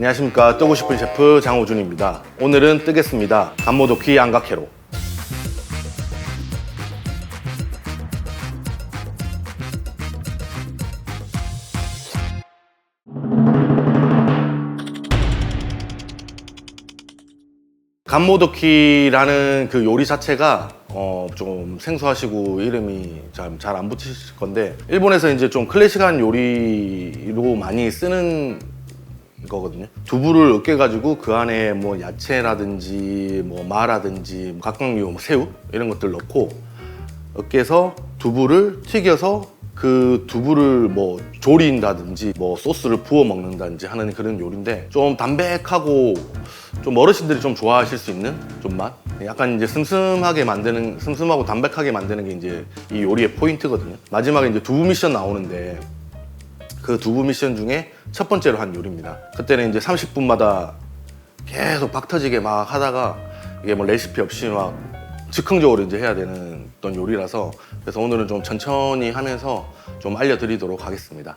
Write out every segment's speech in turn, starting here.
안녕하십니까. 뜨고 싶은 셰프 장호준입니다. 오늘은 뜨겠습니다. 간모도키 안각회로. 간모도키라는 그 요리 자체가 좀 생소하시고 이름이 잘 안 붙으실 건데, 일본에서 이제 좀 클래식한 요리로 많이 쓰는 거거든요. 두부를 으깨가지고 그 안에 뭐 야채라든지 뭐 마라든지 각각류, 뭐 새우 이런 것들 넣고 으깨서 두부를 튀겨서 그 두부를 뭐 조린다든지 뭐 소스를 부어 먹는다든지 하는 그런 요리인데, 좀 담백하고 좀 어르신들이 좀 좋아하실 수 있는 좀 맛? 약간 이제 슴슴하고 담백하게 만드는 게 이제 이 요리의 포인트거든요. 마지막에 이제 두부 미션 나오는데, 그 두부 미션 중에 첫 번째로 한 요리입니다. 그때는 이제 30분마다 계속 박 터지게 막 하다가 이게 뭐 레시피 없이 막 즉흥적으로 이제 해야 되는 어떤 요리라서, 그래서 오늘은 좀 천천히 하면서 좀 알려드리도록 하겠습니다.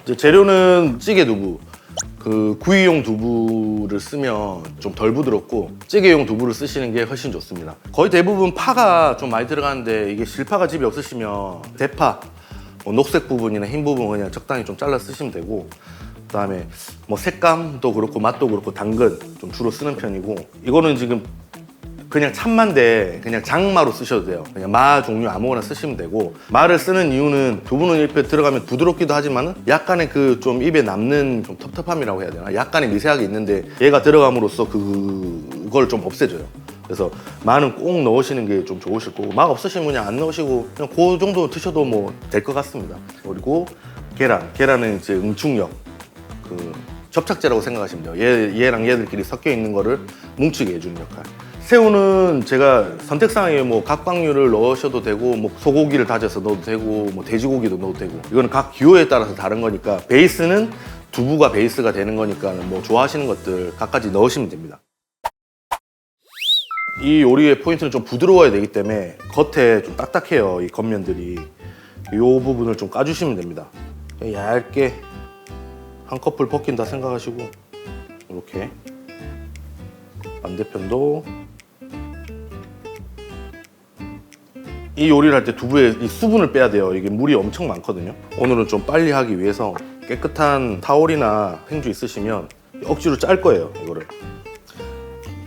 이제 재료는 찌개 두부, 그 구이용 두부를 쓰면 좀 덜 부드럽고 찌개용 두부를 쓰시는 게 훨씬 좋습니다. 거의 대부분 파가 좀 많이 들어가는데, 이게 실파가 집에 없으시면 대파, 뭐 녹색 부분이나 흰 부분 그냥 적당히 좀 잘라 쓰시면 되고, 그다음에 뭐 색감도 그렇고 맛도 그렇고 당근 좀 주로 쓰는 편이고, 이거는 지금 그냥 참마인데 그냥 장마로 쓰셔도 돼요. 그냥 마 종류 아무거나 쓰시면 되고, 마를 쓰는 이유는 두부는 입에 들어가면 부드럽기도 하지만 약간의 그 좀 입에 남는 좀 텁텁함이라고 해야 되나, 약간의 미세하게 있는데 얘가 들어감으로써 그걸 좀 없애줘요. 그래서 마는 꼭 넣으시는 게 좀 좋으실 거고, 마 없으시면 그냥 안 넣으시고 그냥 그 정도 드셔도 뭐 될 것 같습니다. 그리고 계란은 이제 응축력, 그 접착제라고 생각하시면 돼요. 얘랑 얘들끼리 섞여 있는 거를 뭉치게 해주는 역할. 새우는 제가 선택사항에 뭐 각각류를 넣으셔도 되고, 뭐 소고기를 다져서 넣어도 되고, 뭐 돼지고기도 넣어도 되고, 이거는 각 기호에 따라서 다른 거니까, 베이스는 두부가 베이스가 되는 거니까 뭐 좋아하시는 것들 각가지 넣으시면 됩니다. 이 요리의 포인트는 좀 부드러워야 되기 때문에 겉에 좀 딱딱해요, 이 겉면들이. 이 부분을 좀 까주시면 됩니다. 얇게 한 컵을 벗긴다 생각하시고, 이렇게 반대편도. 이 요리를 할 때 두부에 이 수분을 빼야 돼요. 이게 물이 엄청 많거든요. 오늘은 좀 빨리 하기 위해서 깨끗한 타올이나 행주 있으시면 억지로 짤 거예요, 이거를.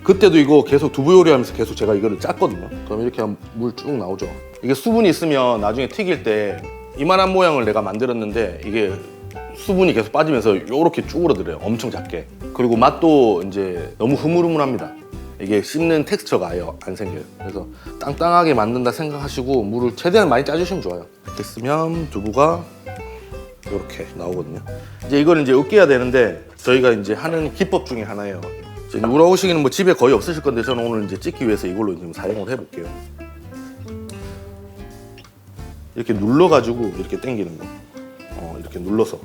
그때도 이거 계속 두부 요리하면서 계속 제가 이거를 짰거든요. 그럼 이렇게 하면 물 쭉 나오죠. 이게 수분이 있으면 나중에 튀길 때 이만한 모양을 내가 만들었는데, 이게 수분이 계속 빠지면서 이렇게 쭈그러들어요, 엄청 작게. 그리고 맛도 이제 너무 흐물흐물합니다. 이게 씹는 텍스처가 아예 안 생겨요. 그래서 땅땅하게 만든다 생각하시고 물을 최대한 많이 짜주시면 좋아요. 이렇게 쓰면 두부가 이렇게 나오거든요. 이제 이걸 이제 으깨야 되는데, 저희가 이제 하는 기법 중에 하나예요. 이제 우라오시기는 뭐 집에 거의 없으실 건데, 저는 오늘 이제 찍기 위해서 이걸로 좀 사용을 해볼게요. 이렇게 눌러가지고 이렇게 당기는 거. 이렇게 눌러서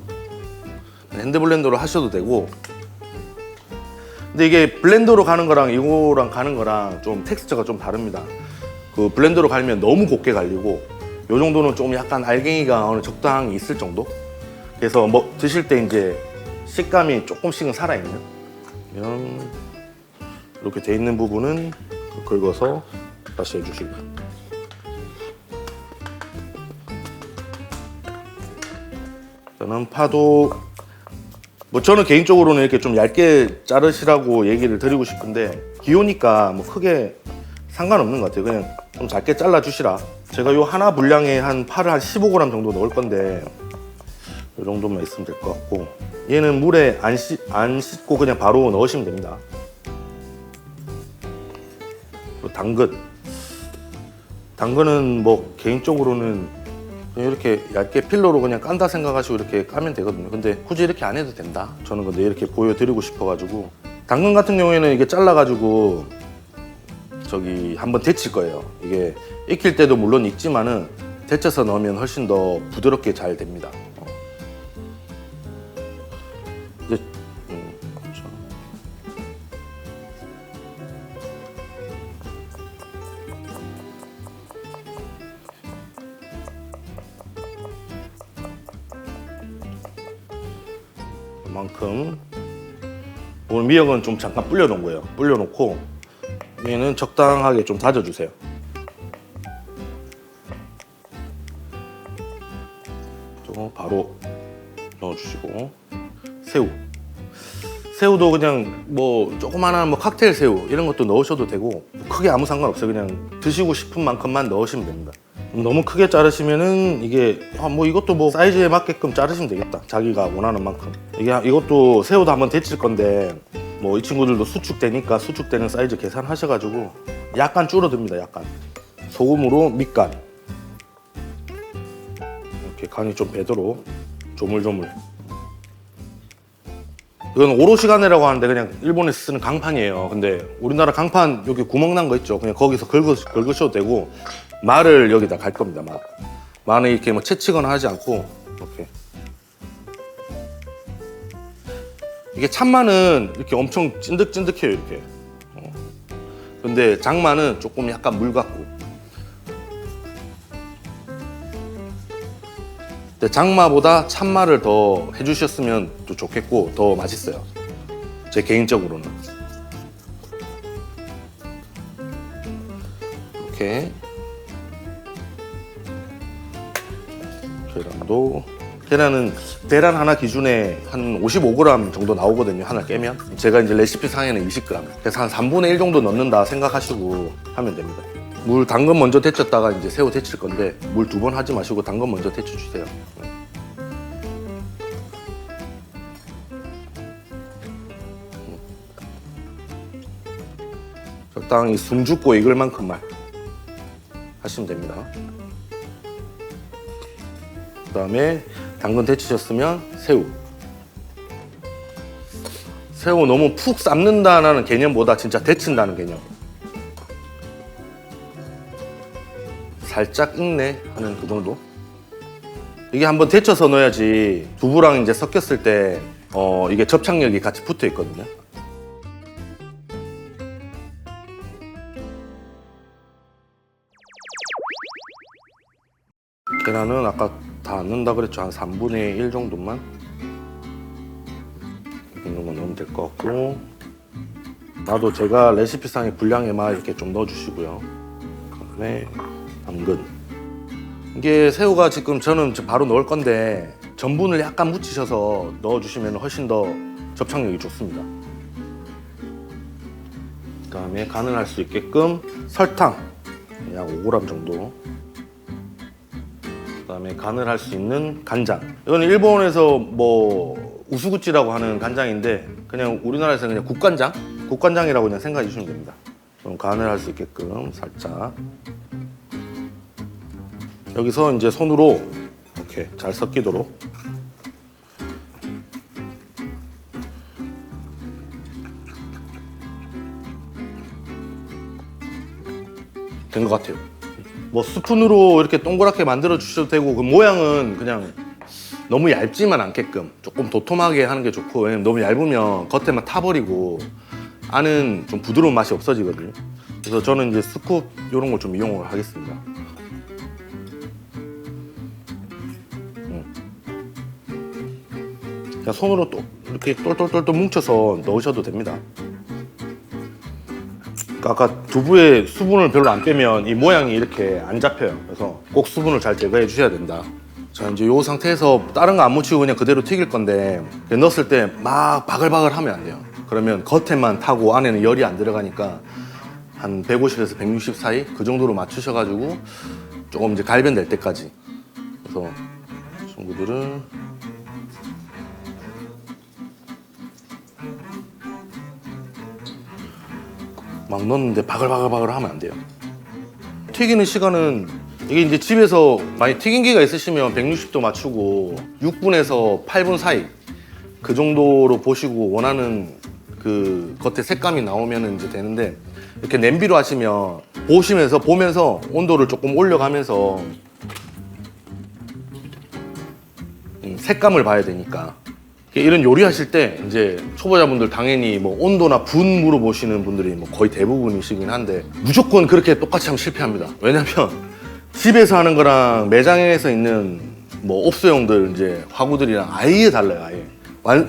핸드블렌더로 하셔도 되고. 근데 이게 블렌더로 가는 거랑 이거랑 가는 거랑 좀 텍스처가 좀 다릅니다. 그 블렌더로 갈면 너무 곱게 갈리고, 요 정도는 좀 약간 알갱이가 어느 적당히 있을 정도. 그래서 뭐 드실 때 이제 식감이 조금씩은 살아있는, 이렇게 돼 있는 부분은 긁어서 다시 해주시고, 저는 파도 뭐 저는 개인적으로는 이렇게 좀 얇게 자르시라고 얘기를 드리고 싶은데, 기호니까 뭐 크게 상관없는 것 같아요. 그냥 좀 작게 잘라 주시라. 제가 요 하나 분량에 한 파를 한 15g 정도 넣을 건데, 이 정도만 있으면 될 것 같고, 얘는 물에 안 씻고 그냥 바로 넣으시면 됩니다. 그리고 당근은 뭐 개인적으로는 그냥 이렇게 얇게 필러로 그냥 깐다 생각하시고 이렇게 까면 되거든요. 근데 굳이 이렇게 안 해도 된다. 저는 근데 이렇게 보여드리고 싶어가지고. 당근 같은 경우에는 이게 잘라가지고 저기 한번 데칠 거예요. 이게 익힐 때도 물론 익지만은 데쳐서 넣으면 훨씬 더 부드럽게 잘 됩니다. 이제 그렇죠. 이만큼 오늘 미역은 좀 잠깐 불려놓은 거예요. 불려놓고 얘는 적당하게 좀 다져주세요. 바로 넣어주시고 새우도 그냥 뭐 조그마한 뭐 칵테일 새우 이런 것도 넣으셔도 되고 크게 아무 상관없어요. 그냥 드시고 싶은 만큼만 넣으시면 됩니다. 너무 크게 자르시면은 이게 뭐 이것도 뭐 사이즈에 맞게끔 자르시면 되겠다. 자기가 원하는 만큼. 이것도 새우도 한번 데칠 건데 뭐 이 친구들도 수축되니까 수축되는 사이즈 계산하셔가지고 약간 줄어듭니다. 약간 소금으로 밑간 이렇게 간이 좀 배도록 조물조물. 이건 오롯이가네라고 하는데 그냥 일본에서 쓰는 강판이에요. 근데 우리나라 강판 여기 구멍 난 거 있죠. 그냥 거기서 긁으셔도 되고 말을 여기다 갈 겁니다. 말은 이렇게 뭐 채치거나 하지 않고 이렇게. 이게 참마는 이렇게 엄청 찐득찐득해요. 이렇게. 근데 장마는 조금 약간 물 같고. 근데 장마보다 참마를 더 해주셨으면 또 좋겠고 더 맛있어요. 제 개인적으로는. 이렇게 계란은 계란 하나 기준에 한 55g 정도 나오거든요. 하나 깨면. 제가 이제 레시피 상에는 20g. 그래서 한 3분의 1 정도 넣는다 생각하시고 하면 됩니다. 물 당근 먼저 데쳤다가 이제 새우 데칠 건데 물 2번 하지 마시고 당근 먼저 데쳐주세요. 적당히 숨 죽고 익을 만큼만 하시면 됩니다. 그 다음에 당근 데치셨으면 새우 너무 푹 삶는다는 개념보다 진짜 데친다는 개념. 살짝 익네 하는 그 정도. 이게 한번 데쳐서 넣어야지 두부랑 이제 섞였을 때 이게 접착력이 같이 붙어 있거든요. 계란은 아까 다 안 넣는다 그랬죠. 한 3분의 1 정도만 이 정도만 넣으면 될 것 같고, 나도 제가 레시피상의 분량에만 이렇게 좀 넣어주시고요. 그다음에 당근. 이게 새우가 지금 저는 바로 넣을 건데 전분을 약간 묻히셔서 넣어주시면 훨씬 더 접착력이 좋습니다. 그다음에 간을 할 수 있게끔 설탕 약 5g 정도. 그다음에 간을 할 수 있는 간장. 이건 일본에서 뭐 우수구찌라고 하는 간장인데 그냥 우리나라에서 그냥 국간장이라고 그냥 생각해 주시면 됩니다. 그럼 간을 할 수 있게끔 살짝. 여기서 이제 손으로 이렇게 잘 섞이도록. 된 것 같아요. 뭐 스푼으로 이렇게 동그랗게 만들어 주셔도 되고, 그 모양은 그냥 너무 얇지만 않게끔 조금 도톰하게 하는 게 좋고, 왜냐면 너무 얇으면 겉에만 타버리고 안은 좀 부드러운 맛이 없어지거든요. 그래서 저는 이제 스쿱 이런 걸 좀 이용을 하겠습니다. 그냥 손으로 또 이렇게 똘똘똘똘 뭉쳐서 넣으셔도 됩니다. 아까 두부에 수분을 별로 안 빼면 이 모양이 이렇게 안 잡혀요. 그래서 꼭 수분을 잘 제거해 주셔야 된다. 자, 이제 이 상태에서 다른 거 안 묻히고 그냥 그대로 튀길 건데, 넣었을 때 막 바글바글 하면 안 돼요. 그러면 겉에만 타고 안에는 열이 안 들어가니까 한 150에서 160 사이 그 정도로 맞추셔가지고 조금 이제 갈변될 때까지. 그래서 친구들은 막 넣었는데 바글바글 하면 안 돼요. 튀기는 시간은 이게 이제 집에서 많이 튀김기가 있으시면 160도 맞추고 6분에서 8분 사이 그 정도로 보시고 원하는 그 겉에 색감이 나오면 이제 되는데, 이렇게 냄비로 하시면 보면서 온도를 조금 올려가면서 색감을 봐야 되니까. 이런 요리 하실 때 이제 초보자분들 당연히 뭐 온도나 분 물어보시는 분들이 뭐 거의 대부분이시긴 한데, 무조건 그렇게 똑같이 하면 실패합니다. 왜냐면 집에서 하는 거랑 매장에서 있는 뭐 옵소용들 이제 화구들이랑 아예 달라요. 아예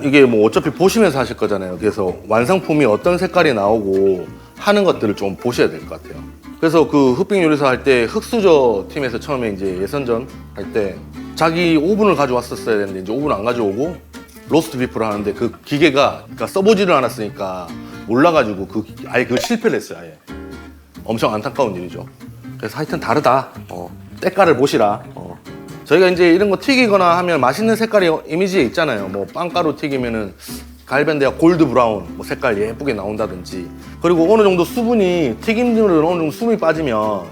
이게 뭐 어차피 보시면서 하실 거잖아요. 그래서 완성품이 어떤 색깔이 나오고 하는 것들을 좀 보셔야 될 것 같아요. 그래서 그 흑백 요리사 할 때 흑수저 팀에서 처음에 이제 예선전 할 때 자기 오븐을 가져왔었어야 되는데 이제 오븐 안 가져오고 로스트 비프를 하는데 그 기계가 그러니까 써보지를 않았으니까 몰라가지고 아예 그걸 실패를 했어요. 아예. 엄청 안타까운 일이죠. 그래서 하여튼 다르다. 때깔을 보시라. 저희가 이제 이런 거 튀기거나 하면 맛있는 색깔이 이미지에 있잖아요. 뭐 빵가루 튀기면은 갈변대가 골드 브라운 뭐 색깔 예쁘게 나온다든지. 그리고 어느 정도 수분이 튀김들은 어느 정도 수분이 빠지면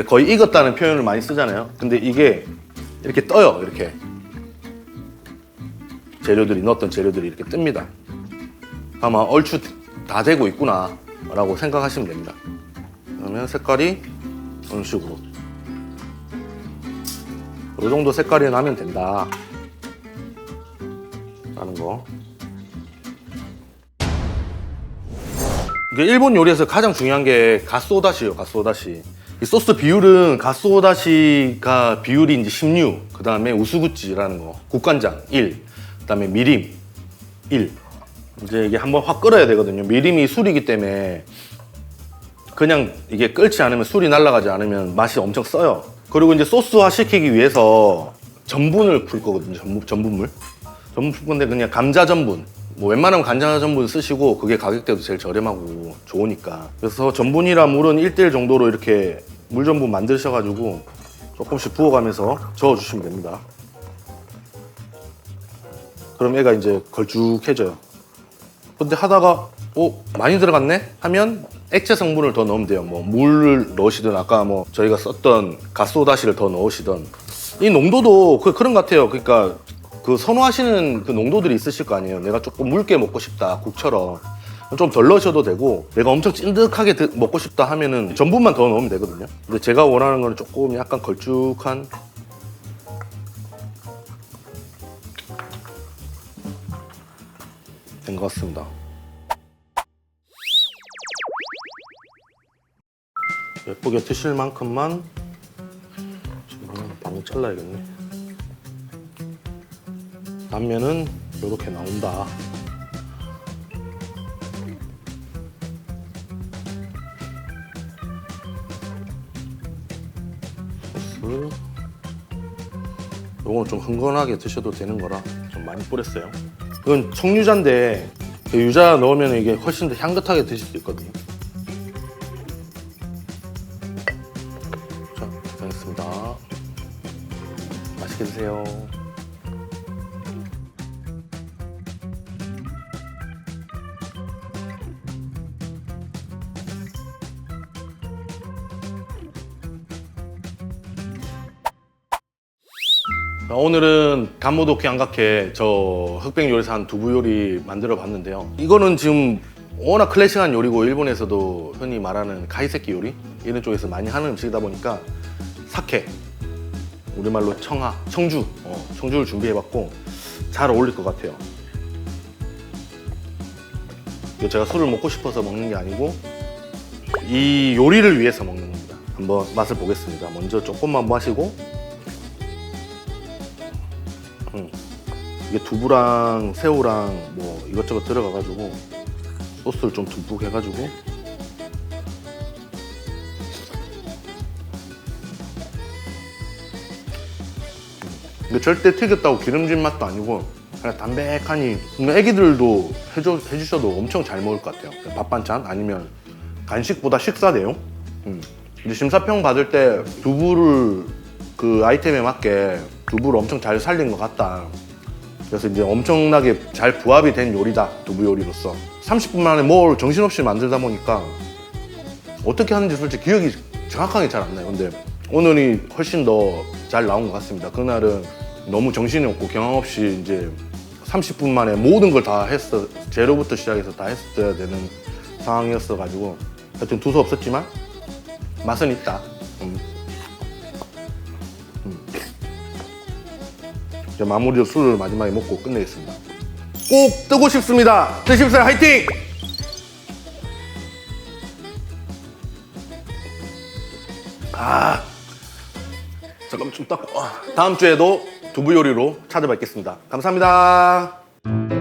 거의 익었다는 표현을 많이 쓰잖아요. 근데 이게 이렇게 떠요. 이렇게 넣었던 재료들이 이렇게 뜹니다. 아마 얼추 다 되고 있구나 라고 생각하시면 됩니다. 그러면 색깔이 이런 식으로 이 정도 색깔이 나면 된다 라는 거. 일본 요리에서 가장 중요한 게 가스오다시예요. 가스오다시. 이 소스 비율은 가스오다시가 비율이 이제 16, 그 다음에 우스구찌라는 거, 국간장 1, 그 다음에 미림 1. 이제 이게 한번 확 끓어야 되거든요. 미림이 술이기 때문에 그냥 이게 끓지 않으면 술이 날아가지 않으면 맛이 엄청 써요. 그리고 이제 소스화 시키기 위해서 전분을 풀 거거든요. 전분물. 전분 풀 건데 그냥 감자 전분. 뭐 웬만하면 감자 전분 쓰시고 그게 가격대도 제일 저렴하고 좋으니까. 그래서 전분이랑 물은 1대1 정도로 이렇게 물 전분 만드셔가지고 조금씩 부어가면서 저어주시면 됩니다. 그럼 얘가 이제 걸쭉해져요. 근데 하다가 많이 들어갔네? 하면 액체 성분을 더 넣으면 돼요. 뭐 물을 넣으시든 아까 뭐 저희가 썼던 가스오다시를 더 넣으시든. 이 농도도 그런 것 같아요. 그러니까 그 선호하시는 그 농도들이 있으실 거 아니에요. 내가 조금 묽게 먹고 싶다, 국처럼. 좀 덜 넣으셔도 되고, 내가 엄청 찐득하게 먹고 싶다 하면은 전분만 더 넣으면 되거든요. 근데 제가 원하는 거는 조금 약간 걸쭉한 된 것 같습니다. 예쁘게 드실 만큼만 지금 방금 잘라야겠네. 단면은 이렇게 나온다. 소스. 요거는 좀 흥건하게 드셔도 되는 거라 좀 많이 뿌렸어요. 이건 청유자인데 유자 넣으면 이게 훨씬 더 향긋하게 드실 수 있거든요. 자, 고생했습니다. 맛있게 드세요. 오늘은 간모도 양각회 저 흑백 요리사 한 두부 요리 만들어 봤는데요. 이거는 지금 워낙 클래식한 요리고 일본에서도 흔히 말하는 가이세키 요리 이런 쪽에서 많이 하는 음식이다 보니까 사케, 우리말로 청주를 준비해봤고 잘 어울릴 것 같아요. 이거 제가 술을 먹고 싶어서 먹는 게 아니고 이 요리를 위해서 먹는 겁니다. 한번 맛을 보겠습니다. 먼저 조금만 마시고 이게 두부랑 새우랑 뭐 이것저것 들어가가지고 소스를 좀 듬뿍 해가지고 근데 절대 튀겼다고 기름진 맛도 아니고 그냥 담백하니 애기들도 해주셔도 엄청 잘 먹을 것 같아요. 밥 반찬 아니면 간식보다 식사 대용. 근데 심사평 받을 때 두부를 그 아이템에 맞게 두부를 엄청 잘 살린 것 같다. 그래서 이제 엄청나게 잘 부합이 된 요리다, 두부 요리로서. 30분 만에 뭘 정신없이 만들다 보니까 어떻게 하는지 솔직히 기억이 정확하게 잘 안 나요. 근데 오늘이 훨씬 더 잘 나온 것 같습니다. 그날은 너무 정신이 없고 경황 없이 이제 30분 만에 모든 걸 다 했어. 재료부터 시작해서 다 했어야 되는 상황이었어가지고 하여튼 두서 없었지만 맛은 있다. 마무리로 술을 마지막에 먹고 끝내겠습니다. 꼭 뜨고 싶습니다. 드십시오. 화이팅! 잠깐만 좀 닦고. 다음 주에도 두부 요리로 찾아뵙겠습니다. 감사합니다. 네.